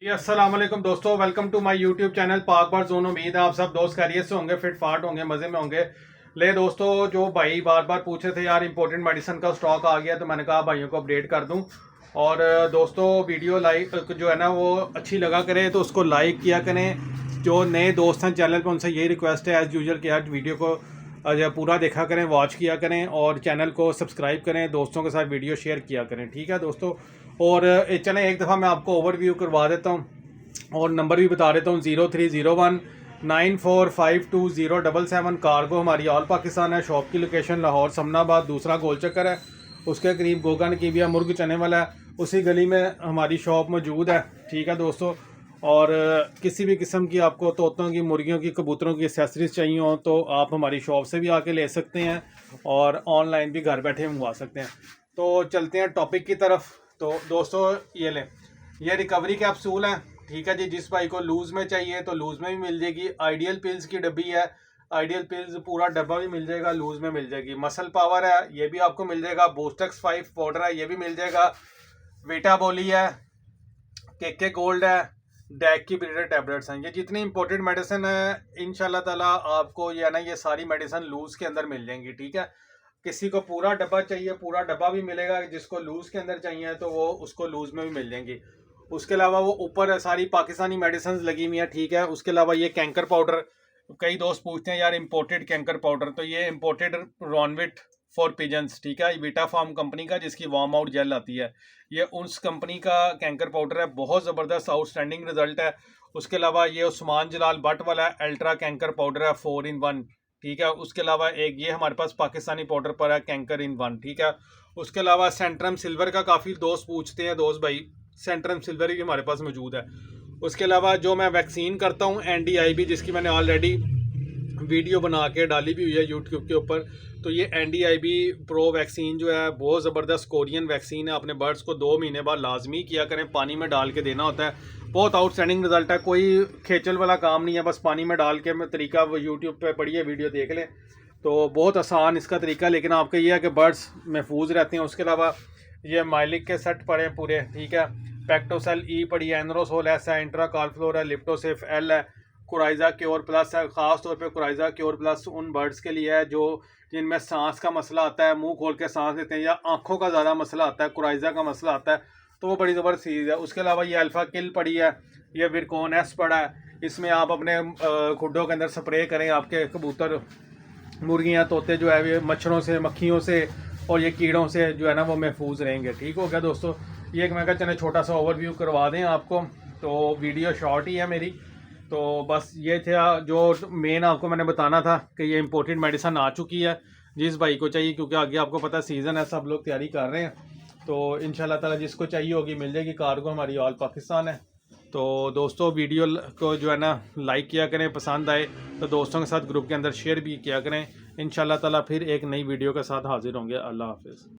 जी अस्सलाम वालेकुम दोस्तों, welcome to my YouTube channel Pak bar zone. उम्मीद है आप सब दोस्त खैरियत से होंगे, फिट फाट होंगे, मज़े में होंगे। ले दोस्तों, जो भाई बार बार पूछे थे यार इंपॉर्टेंट मेडिसिन का स्टॉक आ गया, तो मैंने कहा भाइयों को अपडेट कर दूं। और दोस्तों, वीडियो लाइक जो है ना वो अच्छी लगा करें तो उसको लाइक किया करें। जो नए दोस्त हैं चैनल पर उनसे यही रिक्वेस्ट है एज़ यूजुअल कि यार वीडियो को पूरा देखा करें, वॉच किया करें और चैनल को सब्सक्राइब करें, दोस्तों के साथ वीडियो शेयर किया करें, ठीक है दोस्तों। और चलें एक दफ़ा मैं आपको ओवरव्यू करवा देता हूँ और नंबर भी बता देता हूँ। 030194520777 कार्गो हमारी ऑल पाकिस्तान है। शॉप की लोकेशन लाहौर समनाबाद, दूसरा गोल चक्कर है, उसके करीब गोगन की भी मुर्ग चने वाला है, उसी गली में हमारी शॉप मौजूद है, ठीक है दोस्तों। और किसी भी किस्म की आपको तोतों की, मुर्गियों की, कबूतरों की एसेसरीज चाहिए हो तो आप हमारी शॉप से भी आके ले सकते हैं और ऑनलाइन भी घर बैठे मंगवा सकते हैं। तो चलते हैं टॉपिक की तरफ। तो दोस्तों ये लें, ये रिकवरी कैप्सूल है, ठीक है जी। जिस भाई को लूज़ में चाहिए तो लूज़ में भी मिल जाएगी। आइडियल पिल्स की डब्बी है, आइडियल पिल्स पूरा डब्बा भी मिल जाएगा, लूज़ में मिल जाएगी। मसल पावर है, ये भी आपको मिल जाएगा। बूस्टेक्स 5 पाउडर है, ये भी मिल जाएगा। वीटा बोली है, के गोल्ड है, डैक की ब्रीडर टैबलेट्स हैं। ये जितनी इंपॉर्टेंट मेडिसिन है इंशाल्लाह ताला आपको ये है ना, ये सारी मेडिसिन लूज़ के अंदर मिल जाएंगी, ठीक है। किसी को पूरा डब्बा चाहिए, पूरा डब्बा भी मिलेगा। जिसको लूज़ के अंदर चाहिए तो वो उसको लूज़ में भी मिल जाएंगी। उसके अलावा वो ऊपर सारी पाकिस्तानी मेडिसिन लगी हुई हैं, ठीक है। उसके अलावा ये कैंकर पाउडर, कई दोस्त पूछते हैं यार इंपोर्टेड कैंकर पाउडर, तो ये इंपोर्टेड रॉनविट फॉर पिजन्स, ठीक है। वीटा फार्म कंपनी का, जिसकी वार्म आउट जेल आती है, ये उस कंपनी का कैंकर पाउडर है। बहुत ज़बरदस्त आउटस्टैंडिंग रिजल्ट है। उसके अलावा ये उस्मान जलाल भट्ट वाला अल्ट्रा कैंकर पाउडर है, 4 in 1, ठीक है। उसके अलावा एक ये हमारे पास पाकिस्तानी पाउडर पर है, कैंकर इन 1, ठीक है। उसके अलावा सेंट्रम सिल्वर का काफ़ी दोस्त पूछते हैं, दोस्त भाई सेंट्रम सिल्वर भी हमारे पास मौजूद है। उसके अलावा जो मैं वैक्सीन करता हूँ NDIB, जिसकी मैंने ऑलरेडी वीडियो बना के डाली भी हुई है यूट्यूब के ऊपर, तो ये NDIB प्रो वैक्सीन जो है बहुत ज़बरदस्त कोरियन वैक्सीन है। अपने बर्ड्स को 2 महीने बाद लाजमी किया करें, पानी में डाल के देना होता है। बहुत आउटस्टैंडिंग रिजल्ट है, कोई खेचल वाला काम नहीं है, बस पानी में डाल के तरीका वो यूट्यूब पे पढ़िए, वीडियो देख लें, तो बहुत आसान इसका तरीका। लेकिन आपका ये है कि बर्ड्स महफूज रहते हैं। उसके अलावा ये माइलिक के सेट पड़े पूरे, ठीक है। पैक्टोसेल ई पड़ी है, एनरोसोल एस है, इंट्रा कॉलफ्लोर है, लिप्टोसिफ L है, कुराइजा क्योर प्लस है। ख़ास तौर पे कुराइजा क्योर प्लस उन बर्ड्स के लिए है जो जिनमें सांस का मसला आता है, मुंह खोल के सांस लेते हैं, या आंखों का ज़्यादा मसला आता है, कुराइजा का मसला आता है, तो वो बड़ी ज़बरदस्त चीज़ है। उसके अलावा ये अल्फ़ा किल पड़ी है, ये विरकोन एस पड़ा है। इसमें आप अपने खुडों के अंदर स्प्रे करें, आपके कबूतर, मुर्गियाँ, तोते जो है ये मच्छरों से, मक्खियों से और ये कीड़ों से जो है ना वो महफूज रहेंगे, ठीक हो गया दोस्तों। ये एक मैं कहा चले छोटा सा ओवरव्यू करवा दें आपको, तो वीडियो शॉर्ट ही है मेरी, तो बस ये था जो मेन आपको मैंने बताना था कि ये इंपॉर्टेंट मेडिसिन आ चुकी है जिस भाई को चाहिए, क्योंकि आगे आपको पता सीज़न है, सब लोग तैयारी कर रहे हैं। तो इंशाल्लाह ताला जिसको चाहिए होगी मिल जाएगी। कार्गो हमारी ऑल पाकिस्तान है। तो दोस्तों वीडियो को जो है ना लाइक किया करें, पसंद आए तो दोस्तों के साथ ग्रुप के अंदर शेयर भी किया करें। इंशाल्लाह ताला फिर एक नई वीडियो के साथ हाजिर होंगे। अल्लाह हाफिज़।